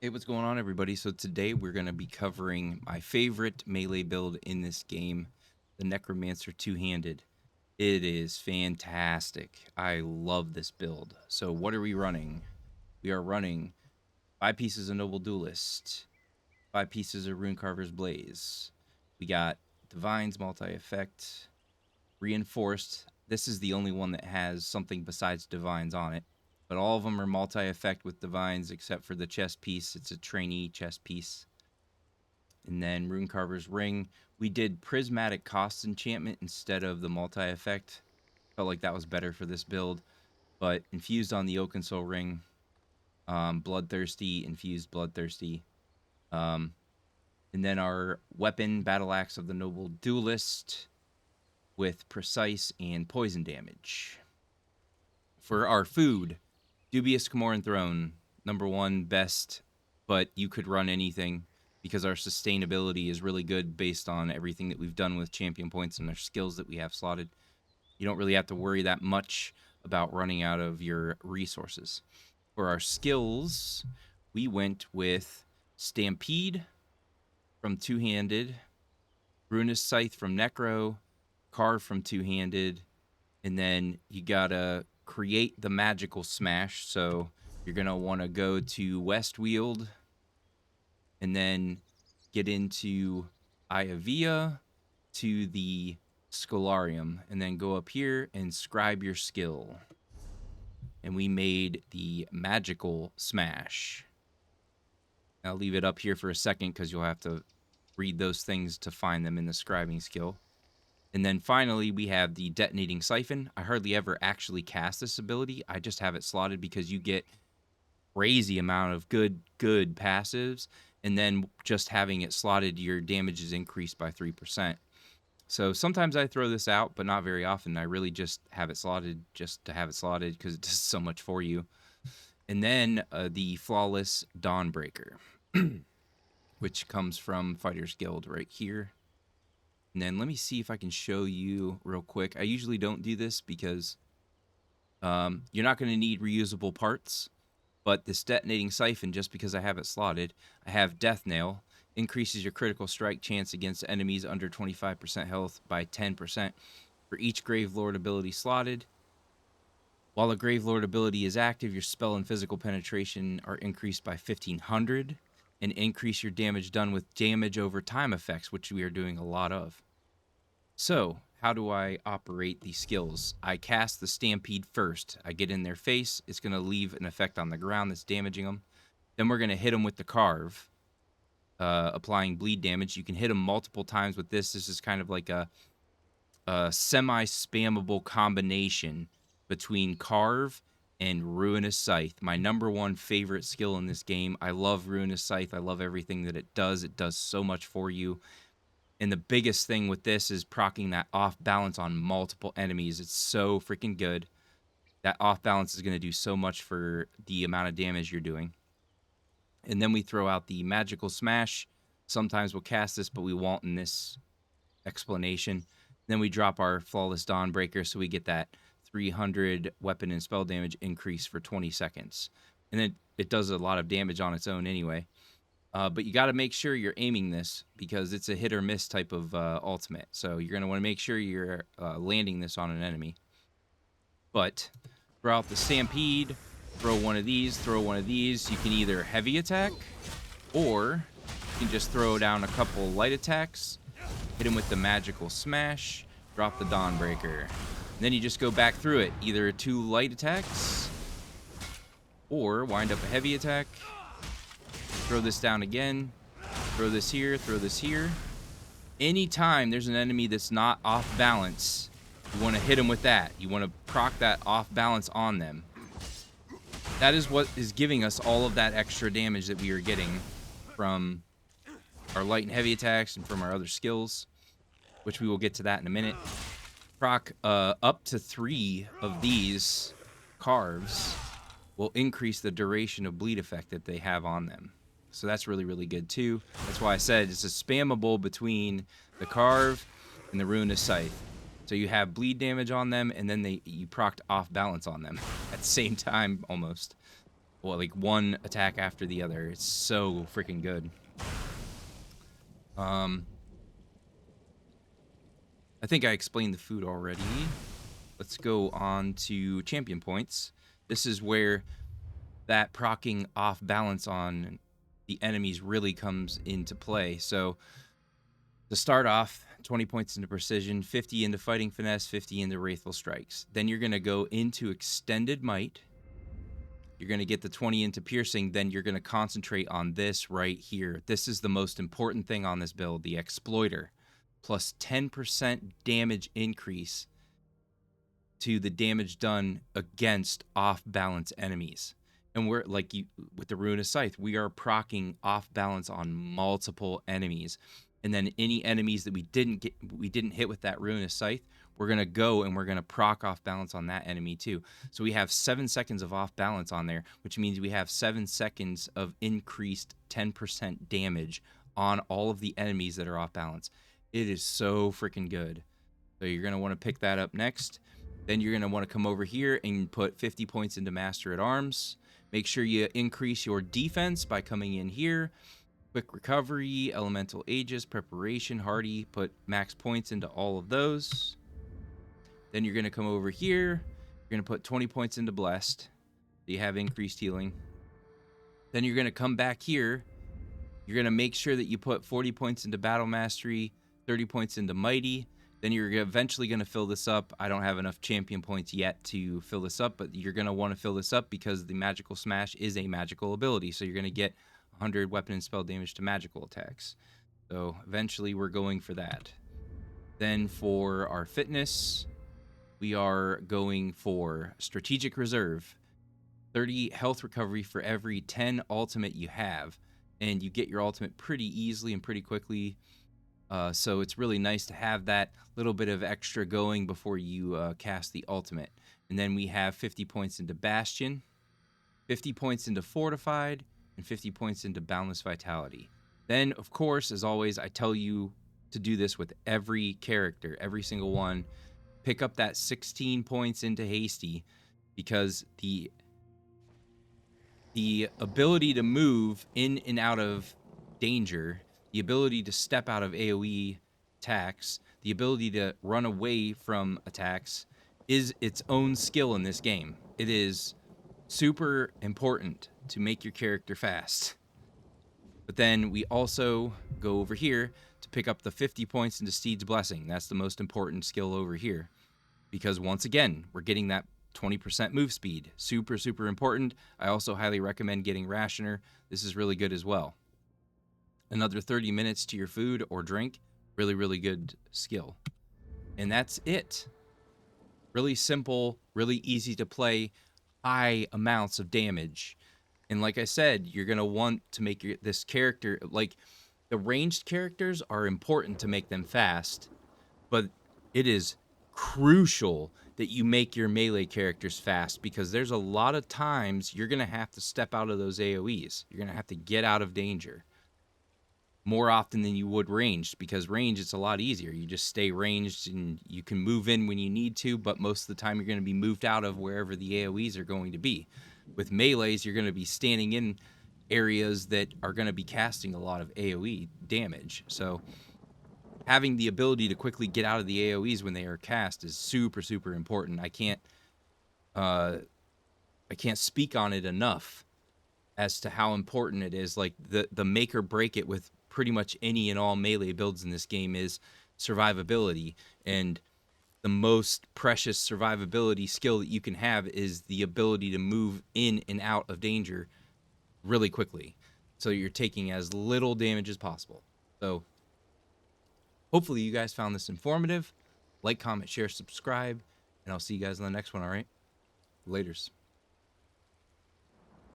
Hey, what's going on, everybody? So today we're going to be covering my favorite melee build in this game, the Necromancer two-handed. It is fantastic. I love this build. So what are we running? We are running 5 pieces of Noble Duelist, 5 pieces of Runecarver's Blaze. We got Divine's multi-effect, Reinforced. This is the only one that has something besides Divines on it. But all of them are multi-effect with Divines except for the chest piece. It's a trainee chest piece. And then Runecarver's Ring. We did Prismatic Cost Enchantment instead of the multi-effect. Felt like that was better for this build. But infused on the Oaken Soul Ring. Bloodthirsty, infused Bloodthirsty. And then our weapon, Battle Axe of the Noble Duelist with precise and poison damage. For our food, Dubious Camoran Throne, #1 best, but you could run anything because our sustainability is really good based on everything that we've done with champion points and our skills that we have slotted. You don't really have to worry that much about running out of your resources. For our skills, we went with Stampede from two-handed, Ruinous Scythe from Necro, Carve from two-handed, and then you gotta create the magical smash. So you're gonna want to go to West Wield and then get into Iavia to the Scholarium, and then go up here and scribe your skill. And we made the magical smash. I'll leave it up here for a second because you'll have to read those things to find them in the scribing skill. And then finally, we have the Detonating Siphon. I hardly ever actually cast this ability. I just have it slotted because you get crazy amount of good passives. And then just having it slotted, your damage is increased by 3%. So sometimes I throw this out, but not very often. I really just have it slotted just to have it slotted because it does so much for you. And then the Flawless Dawnbreaker, which comes from Fighters Guild right here. And then let me see if I can show you real quick. I usually don't do this because you're not going to need reusable parts. But this Detonating Siphon, just because I have it slotted, I have Death Nail. Increases your critical strike chance against enemies under 25% health by 10% for each Grave Lord ability slotted. While a Grave Lord ability is active, your spell and physical penetration are increased by 1,500. And increase your damage done with damage over time effects, which we are doing a lot of. So, how do I operate these skills? I cast the Stampede first. I get in their face. It's going to leave an effect on the ground that's damaging them. Then we're going to hit them with the Carve, applying bleed damage. You can hit them multiple times with this. This is kind of like a semi-spammable combination between Carve and Ruinous Scythe, my #1 favorite skill in this game. I love Ruinous Scythe. I love everything that it does. It does so much for you. And the biggest thing with this is proccing that off balance on multiple enemies. It's so freaking good. That off balance is going to do so much for the amount of damage you're doing. And then we throw out the Magical Smash. Sometimes we'll cast this, but we won't in this explanation. Then we drop our Flawless Dawnbreaker, so we get that 300 weapon and spell damage increase for 20 seconds. And then it does a lot of damage on its own anyway. But you got to make sure you're aiming this because it's a hit or miss type of ultimate. So you're going to want to make sure you're landing this on an enemy. But throw out the Stampede, throw one of these, throw one of these. You can either heavy attack or you can just throw down a couple light attacks, hit him with the Magical Smash, drop the Dawnbreaker. And then you just go back through it, either 2 light attacks or wind up a heavy attack. Throw this down again. Throw this here. Throw this here. Anytime there's an enemy that's not off balance, you want to hit them with that. You want to proc that off balance on them. That is what is giving us all of that extra damage that we are getting from our light and heavy attacks and from our other skills, which we will get to that in a minute. Proc up to 3 of these Carves will increase the duration of bleed effect that they have on them. So that's really, really good too. That's why I said it's a spammable between the Carve and the Ruinous Scythe. So you have bleed damage on them, and then you procced off balance on them at the same time almost. well, like one attack after the other. It's so freaking good. I think I explained the food already. Let's go on to champion points. This is where that procking off balance on the enemies really comes into play. So to start off, 20 points into precision, 50 into fighting finesse, 50 into wrathful strikes. Then you're going to go into extended might. You're going to get the 20 into piercing. Then you're going to concentrate on this right here. This is the most important thing on this build, the exploiter. Plus 10% damage increase to the damage done against off-balance enemies. And we're like with the Rune of Scythe, we are proccing off balance on multiple enemies. And then any enemies that we didn't hit with that Rune of Scythe, we're gonna go and we're gonna proc off balance on that enemy too. So we have 7 seconds of off balance on there, which means we have 7 seconds of increased 10% damage on all of the enemies that are off balance. It is so freaking good. So you're gonna want to pick that up next. Then you're going to want to come over here and put 50 points into Master at Arms. Make sure you increase your defense by coming in here. Quick Recovery, Elemental Aegis, Preparation, Hardy. Put max points into all of those. Then you're going to come over here. You're going to put 20 points into Blessed. So you have increased healing. Then you're going to come back here. You're going to make sure that you put 40 points into Battle Mastery, 30 points into Mighty. Then you're eventually going to fill this up. I don't have enough champion points yet to fill this up, but you're going to want to fill this up because the Magical Smash is a magical ability. So you're going to get 100 weapon and spell damage to magical attacks. So eventually we're going for that. Then for our fitness, we are going for Strategic Reserve. 30 health recovery for every 10 ultimate you have. And you get your ultimate pretty easily and pretty quickly. So it's really nice to have that little bit of extra going before you cast the ultimate. And then we have 50 points into Bastion, 50 points into Fortified, and 50 points into Boundless Vitality. Then, of course, as always, I tell you to do this with every character, every single one. Pick up that 16 points into Hasty, because the ability to move in and out of danger, the ability to step out of AoE attacks, the ability to run away from attacks is its own skill in this game. It is super important to make your character fast. But then we also go over here to pick up the 50 points into Steed's Blessing. That's the most important skill over here. Because once again, we're getting that 20% move speed. Super, super important. I also highly recommend getting Rationer. This is really good as well. Another 30 minutes to your food or drink. Really, really good skill. And that's it. Really simple, really easy to play, high amounts of damage. And like I said, you're going to want to make this character, like the ranged characters are important to make them fast, but it is crucial that you make your melee characters fast, because there's a lot of times you're going to have to step out of those AoEs. You're going to have to get out of danger more often than you would ranged, because range, it's a lot easier. You just stay ranged and you can move in when you need to, but most of the time you're going to be moved out of wherever the AoEs are going to be. With melees, you're going to be standing in areas that are going to be casting a lot of AoE damage. So having the ability to quickly get out of the AoEs when they are cast is super, super important. I can't speak on it enough as to how important it is. Like the make or break it with pretty much any and all melee builds in this game is survivability. And the most precious survivability skill that you can have is the ability to move in and out of danger really quickly, so you're taking as little damage as possible. So hopefully you guys found this informative. Like, comment, share, subscribe, and I'll see you guys in the next one. All right, laters.